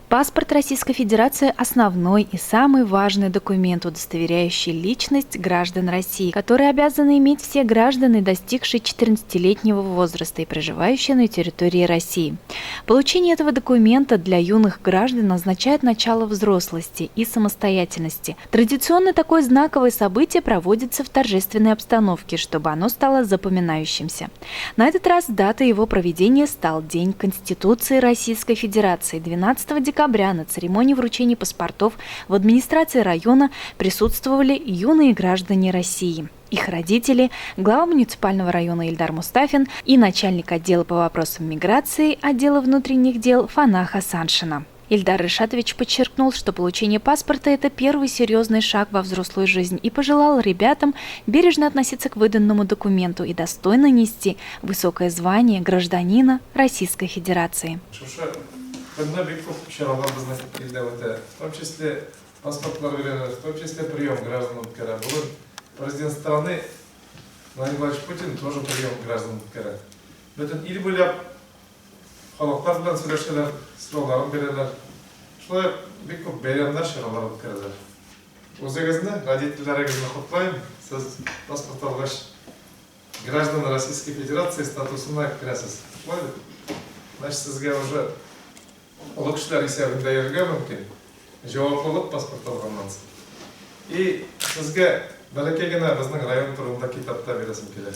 Паспорт Российской Федерации – основной и самый важный документ, удостоверяющий личность граждан России, который обязаны иметь все граждане, достигшие 14-летнего возраста и проживающие на территории России. Получение этого документа для юных граждан означает начало взрослости и самостоятельности. Традиционно такое знаковое событие проводится в торжественной обстановке, чтобы оно стало запоминающимся. На этот раз датой его проведения стал День Конституции Российской Федерации. 12 декабря на церемонии вручения паспортов в администрации района присутствовали юные граждане России. Их родители, глава муниципального района Ильдар Мустафин и начальник отдела по вопросам миграции отдела внутренних дел Фана Хасаншина. Ильдар Ришатович подчеркнул, что получение паспорта – это первый серьезный шаг во взрослую жизнь и пожелал ребятам бережно относиться к выданному документу и достойно нести высокое звание гражданина Российской Федерации. В том числе паспортлар берелер, в том числе прием граждан УКР. Президент страны Владимир Владимирович Путин тоже прием граждан УКР. Bütün il boylap халыктар белән сөйләшәләр, сорауларын бирәләр. Шулай бик күп бәйрәмнәр чаралар үткәрәләр. Үзегезне, родительләрегезне котлайм. Сез паспорт алгач граждан Российской Федерации статусына керәсез. Значит, сезгә уже олы кешеләр исәбендә йөрергә мөмкин. Җаваплылык паспорт алганнан соң. И сезгә бәләкәй генә безнең район турында китапта бирәсем килә.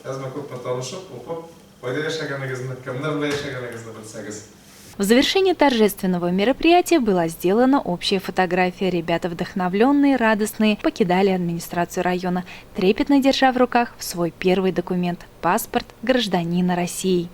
Язма күпме танышып, укып, кайда яшәгәнегезне, кемнәр белән яшәгәнегезне белсәгез. В завершении торжественного мероприятия была сделана общая фотография. Ребята, вдохновленные, радостные, покидали администрацию района, трепетно держа в руках свой первый документ – паспорт гражданина России.